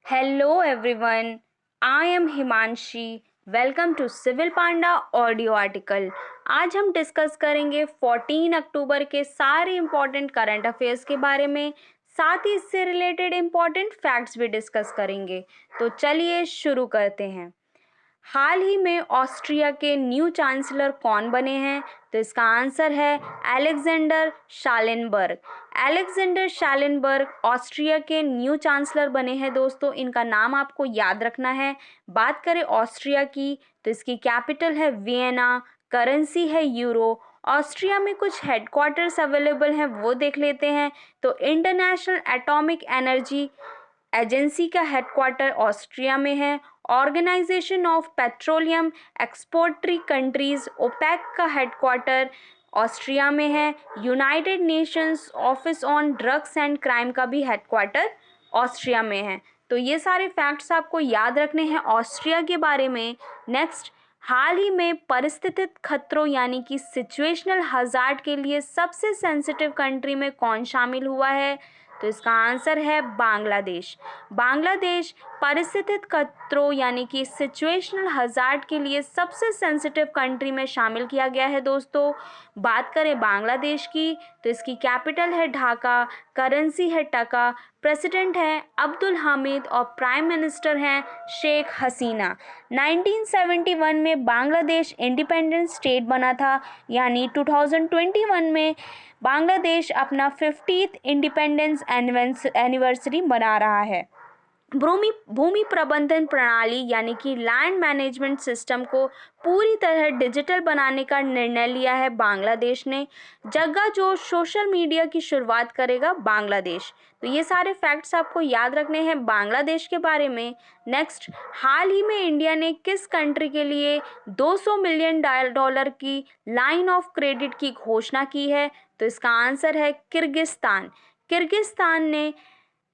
Hello everyone, I am Himanshi. Welcome to Civil Panda audio article. आज हम discuss करेंगे 14 अक्टूबर के सारे इम्पॉर्टेंट करंट अफेयर्स के बारे में, साथ ही इससे रिलेटेड इम्पॉर्टेंट फैक्ट्स भी डिस्कस करेंगे। तो चलिए शुरू करते हैं। हाल ही में ऑस्ट्रिया के न्यू चांसलर कौन बने हैं? तो इसका आंसर है Alexander Schallenberg. Alexander Schallenberg Austria के न्यू चांसलर बने हैं दोस्तों। इनका नाम आपको याद रखना है। बात करें ऑस्ट्रिया की तो इसकी कैपिटल है वियना, करेंसी है यूरो। ऑस्ट्रिया में कुछ हेडक्वार्टर्स अवेलेबल हैं, वो देख लेते हैं। तो इंटरनेशनल एटॉमिक एनर्जी एजेंसी का हेडक्वार्टर ऑस्ट्रिया में है। Organization of Petroleum Exporting Countries OPEC का हेडक्वार्टर ऑस्ट्रिया में है। United Nations Office on Drugs and Crime का भी हेडक्वार्टर ऑस्ट्रिया में है। तो ये सारे फैक्ट्स आपको याद रखने हैं ऑस्ट्रिया के बारे में। नेक्स्ट, हाल ही में परिस्थितिक खतरों यानी कि सिचुएशनल हजार्ड के लिए सबसे सेंसिटिव कंट्री में कौन शामिल हुआ है? तो इसका आंसर है बांग्लादेश। बांग्लादेश परिस्थितिक खतरों यानी कि सिचुएशनल हजार्ड के लिए सबसे सेंसिटिव कंट्री में शामिल किया गया है दोस्तों। बात करें बांग्लादेश की तो इसकी कैपिटल है ढाका, करेंसी है टका, प्रेसिडेंट हैं अब्दुल हामिद और प्राइम मिनिस्टर हैं शेख हसीना। 1971 में बांग्लादेश इंडिपेंडेंट स्टेट बना था, यानी 2021 में बांग्लादेश अपना 50th इंडिपेंडेंस एनिवर्सरी मना रहा है। भूमि भूमि प्रबंधन प्रणाली यानी कि लैंड मैनेजमेंट सिस्टम को पूरी तरह डिजिटल बनाने का निर्णय लिया है बांग्लादेश ने। जगह जो सोशल मीडिया की शुरुआत करेगा बांग्लादेश। तो ये सारे फैक्ट्स आपको याद रखने हैं बांग्लादेश के बारे में। नेक्स्ट, हाल ही में इंडिया ने किस कंट्री के लिए 200 मिलियन डॉलर की लाइन ऑफ क्रेडिट की घोषणा की है? तो इसका आंसर है किर्गिस्तान। किर्गिस्तान ने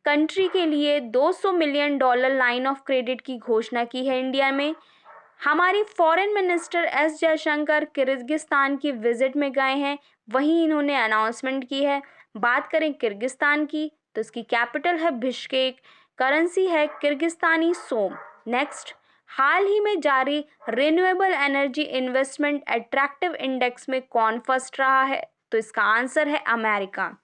कंट्री के लिए 200 million dollar line of credit की घोषणा की है इंडिया में। हमारी foreign minister S Jaishankar Kyrgyzstan की विजिट में गए हैं, वहीं इन्होंने अनाउंसमेंट की है। बात करें किर्गिस्तान की तो इसकी कैपिटल है बिश्केक, करेंसी है किर्गिस्तानी सोम। नेक्स्ट, हाल ही में जारी renewable energy investment attractive index में कौन फर्स्ट रहा है? तो इसका आंसर है America.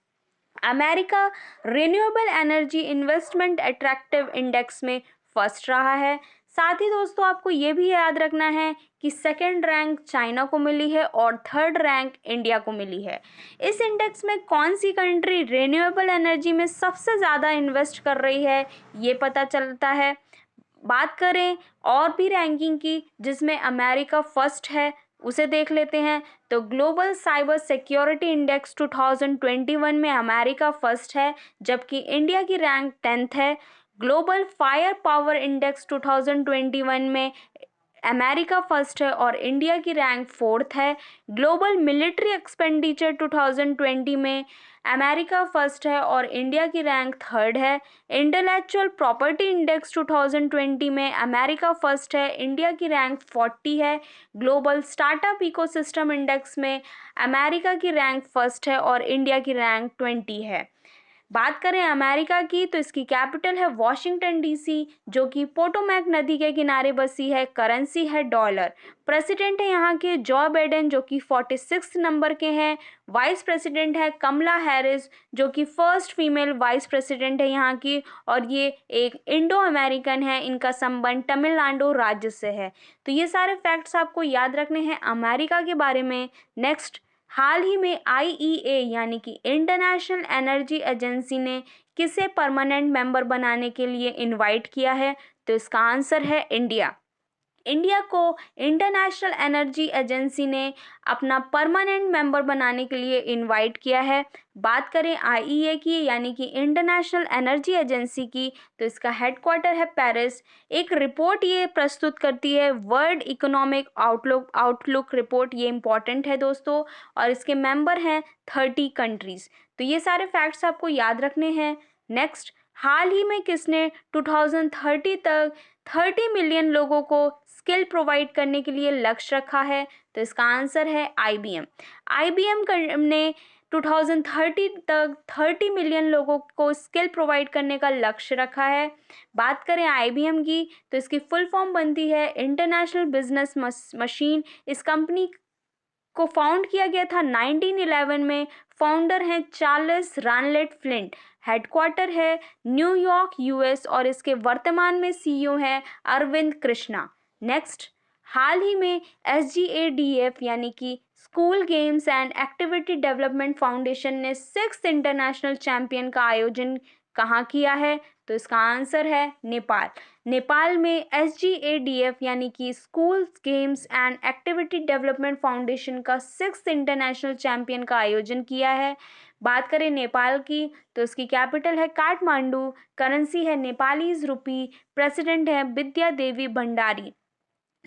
America renewable energy investment attractive index में फर्स्ट रहा है। साथ ही दोस्तों आपको ये भी याद रखना है कि सेकंड रैंक चाइना को मिली है और थर्ड रैंक इंडिया को मिली है। इस इंडेक्स में कौन सी कंट्री रिन्यूएबल एनर्जी में सबसे ज़्यादा इन्वेस्ट कर रही है, ये पता चलता है। बात करें और भी रैंकिंग की जिसमें अमेरिका फर्स्ट है, उसे देख लेते हैं। तो ग्लोबल साइबर सिक्योरिटी इंडेक्स 2021 में अमेरिका फर्स्ट है, जबकि इंडिया की रैंक 10th है। ग्लोबल फायर पावर इंडेक्स 2021 में अमेरिका फर्स्ट है और इंडिया की रैंक 4th है। ग्लोबल मिलिट्री एक्सपेंडिचर 2020 में अमेरिका फर्स्ट है और इंडिया की रैंक 3rd है। इंटेलेक्चुअल प्रॉपर्टी इंडेक्स 2020 में अमेरिका फर्स्ट है, इंडिया की रैंक 40 है। ग्लोबल स्टार्टअप इकोसिस्टम इंडेक्स में अमेरिका की रैंक फर्स्ट है और इंडिया की रैंक 20 है। बात करें अमेरिका की तो इसकी कैपिटल है वॉशिंगटन डीसी, जो कि पोटोमैक नदी के किनारे बसी है। करेंसी है डॉलर। प्रेसिडेंट है यहाँ के जो बाइडेन, जो कि 46 नंबर के हैं। वाइस प्रेसिडेंट है कमला हैरिस, जो कि फर्स्ट फीमेल वाइस प्रेसिडेंट है यहाँ की, और ये एक इंडो अमेरिकन है। इनका संबंध तमिलनाडु राज्य से है। तो ये सारे फैक्ट्स आपको याद रखने हैं अमेरिका के बारे में। नेक्स्ट, हाल ही में आईईए यानी कि इंटरनेशनल एनर्जी एजेंसी ने किसे परमानेंट मेंबर बनाने के लिए इनवाइट किया है? तो इसका आंसर है इंडिया। इंडिया को इंटरनेशनल एनर्जी एजेंसी ने अपना परमानेंट मेंबर बनाने के लिए इनवाइट किया है। बात करें आईईए की यानी कि इंटरनेशनल एनर्जी एजेंसी की तो इसका हेडक्वार्टर है पेरिस। एक रिपोर्ट ये प्रस्तुत करती है, वर्ल्ड इकोनॉमिक आउटलुक रिपोर्ट। ये इंपॉर्टेंट है दोस्तों, और इसके मेंबर हैं 30 कंट्रीज। तो ये सारे फैक्ट्स आपको याद रखने हैं। नेक्स्ट, हाल ही में किसने 2030 तक 30 मिलियन लोगों को स्किल प्रोवाइड करने के लिए लक्ष्य रखा है? तो इसका आंसर है आईबीएम। आईबीएम ने 2030 तक 30 मिलियन लोगों को स्किल प्रोवाइड करने का लक्ष्य रखा है। बात करें IBM की तो इसकी फुल फॉर्म बनती है इंटरनेशनल बिजनेस मशीन। इस कंपनी को फाउंड किया गया था 1911 में। फाउंडर हैं चार्ल्स रानलेट फ्लिंट। हेडक्वार्टर है न्यूयॉर्क US और इसके वर्तमान में CEO हैं अरविंद कृष्णा। नेक्स्ट, हाल ही में SGADF यानी कि school games and activity development foundation ने 6th इंटरनेशनल चैंपियन का आयोजन कहाँ किया है? तो इसका आंसर है नेपाल। नेपाल में SGADF यानी कि school games and activity development foundation का 6th इंटरनेशनल चैंपियन का आयोजन किया है। बात करें नेपाल की तो इसकी कैपिटल है काठमांडू, करेंसी है नेपालीज रुपी, प्रेसिडेंट है विद्या देवी भंडारी।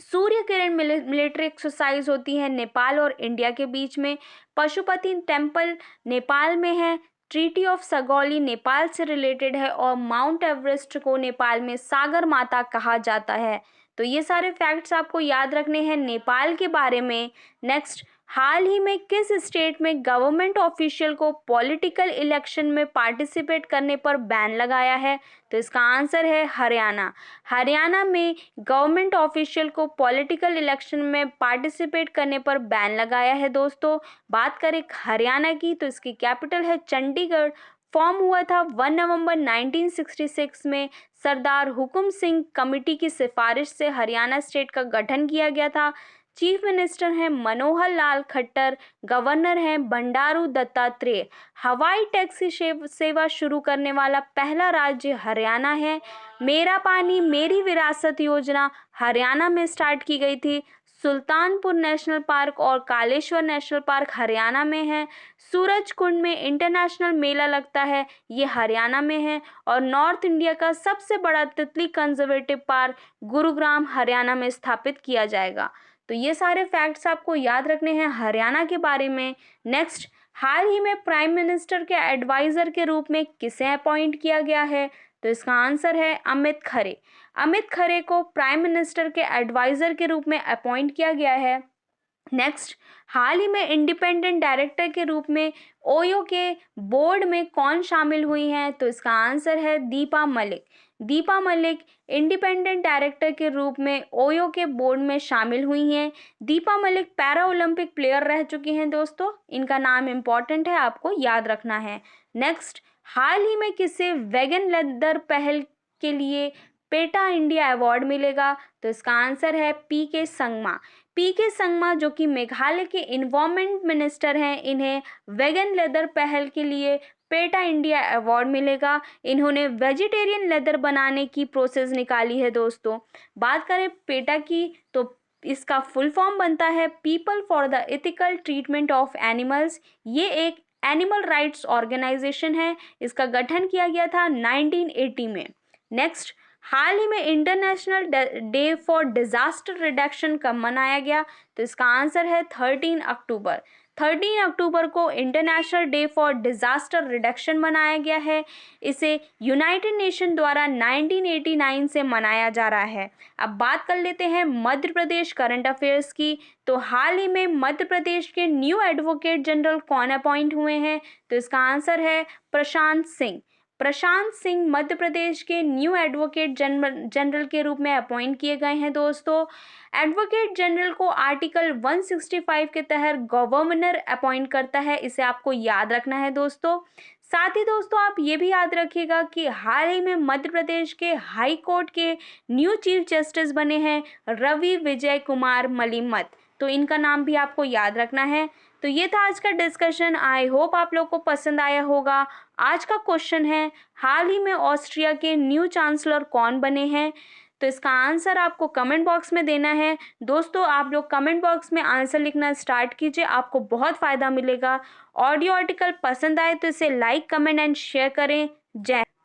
सूर्य किरण मिलिट्री एक्सरसाइज होती है नेपाल और इंडिया के बीच में। पशुपति टेम्पल नेपाल में है। ट्रीटी ऑफ सगौली नेपाल से रिलेटेड है और माउंट एवरेस्ट को नेपाल में सागर माता कहा जाता है। तो ये सारे फैक्ट्स आपको याद रखने हैं नेपाल के बारे में। नेक्स्ट, हाल ही में किस स्टेट में गवर्नमेंट ऑफिशियल को पॉलिटिकल इलेक्शन में पार्टिसिपेट करने पर बैन लगाया है? तो इसका आंसर है हरियाणा। हरियाणा में गवर्नमेंट ऑफिशियल को पॉलिटिकल इलेक्शन में पार्टिसिपेट करने पर बैन लगाया है दोस्तों। बात करें हरियाणा की तो इसकी कैपिटल है चंडीगढ़। फॉर्म हुआ था 1 नवंबर 1966 में। सरदार हुकुम सिंह कमेटी की सिफारिश से हरियाणा स्टेट का गठन किया गया था। चीफ मिनिस्टर हैं मनोहर लाल खट्टर। गवर्नर हैं बंडारू दत्तात्रेय। हवाई टैक्सी सेवा शुरू करने वाला पहला राज्य हरियाणा है। मेरा पानी मेरी विरासत योजना हरियाणा में स्टार्ट की गई थी। सुल्तानपुर नेशनल पार्क और कालेश्वर नेशनल पार्क हरियाणा में है। सूरज कुंड में इंटरनेशनल मेला लगता है, ये हरियाणा में है। और नॉर्थ इंडिया का सबसे बड़ा तितली कंजर्वेटिव पार्क गुरुग्राम हरियाणा में स्थापित किया जाएगा। तो ये सारे फैक्ट्स आपको याद रखने हैं हरियाणा के बारे में। नेक्स्ट, हाल ही में प्राइम मिनिस्टर के एडवाइजर के रूप में किसे अपॉइंट किया गया है? तो इसका आंसर है अमित खरे। अमित खरे को प्राइम मिनिस्टर के एडवाइजर के रूप में अपॉइंट किया गया है। नेक्स्ट, हाल ही में इंडिपेंडेंट डायरेक्टर के रूप में ओयो के बोर्ड में कौन शामिल हुई हैं? तो इसका आंसर है दीपा मलिक। दीपा मलिक इंडिपेंडेंट डायरेक्टर के रूप में ओयो के बोर्ड में शामिल हुई हैं। Deepa Malik para Olympic player रह चुकी हैं दोस्तों। इनका नाम इम्पॉर्टेंट है, आपको याद रखना है। नेक्स्ट, हाल ही में किसे वेगन लेदर पहल के लिए पेटा इंडिया अवार्ड मिलेगा? तो इसका आंसर है PK संगमा। PK संगमा जो कि मेघालय के इन्वायरमेंट मिनिस्टर हैं, इन्हें वेगन लेदर पहल के लिए पेटा इंडिया अवार्ड मिलेगा। इन्होंने वेजिटेरियन लेदर बनाने की प्रोसेस निकाली है दोस्तों। बात करें पेटा की तो इसका फुल फॉर्म बनता है people for the ethical treatment of animals. ये एक एनिमल राइट्स ऑर्गेनाइजेशन है। इसका गठन किया गया था 1980 में। नेक्स्ट, हाल ही में international day for disaster reduction कब मनाया गया? तो इसका आंसर है 13 अक्टूबर। 13 अक्टूबर को international day for disaster reduction मनाया गया है। इसे यूनाइटेड नेशन द्वारा 1989 से मनाया जा रहा है। अब बात कर लेते हैं मध्य प्रदेश करंट अफेयर्स की। तो हाल ही में मध्य प्रदेश के न्यू एडवोकेट जनरल कौन अपॉइंट हुए हैं? तो इसका आंसर है प्रशांत सिंह। प्रशांत सिंह मध्य प्रदेश के न्यू एडवोकेट जनरल के रूप में अपॉइंट किए गए हैं दोस्तों। एडवोकेट जनरल को आर्टिकल 165 के तहत गवर्नर अपॉइंट करता है, इसे आपको याद रखना है दोस्तों। साथ ही दोस्तों आप ये भी याद रखिएगा कि हाल ही में मध्य प्रदेश के हाई कोर्ट के न्यू चीफ जस्टिस बने हैं रवि विजय कुमार मलिमत। तो इनका नाम भी आपको याद रखना है। तो ये था आज का डिस्कशन। आई होप आप लोग को पसंद आया होगा। आज का क्वेश्चन है, हाल ही में ऑस्ट्रिया के न्यू चांसलर कौन बने हैं? तो इसका आंसर आपको कमेंट बॉक्स में देना है दोस्तों। आप लोग कमेंट बॉक्स में आंसर लिखना स्टार्ट कीजिए, आपको बहुत फ़ायदा मिलेगा। ऑडियो आर्टिकल पसंद आए तो इसे लाइक, कमेंट एंड शेयर करें। जय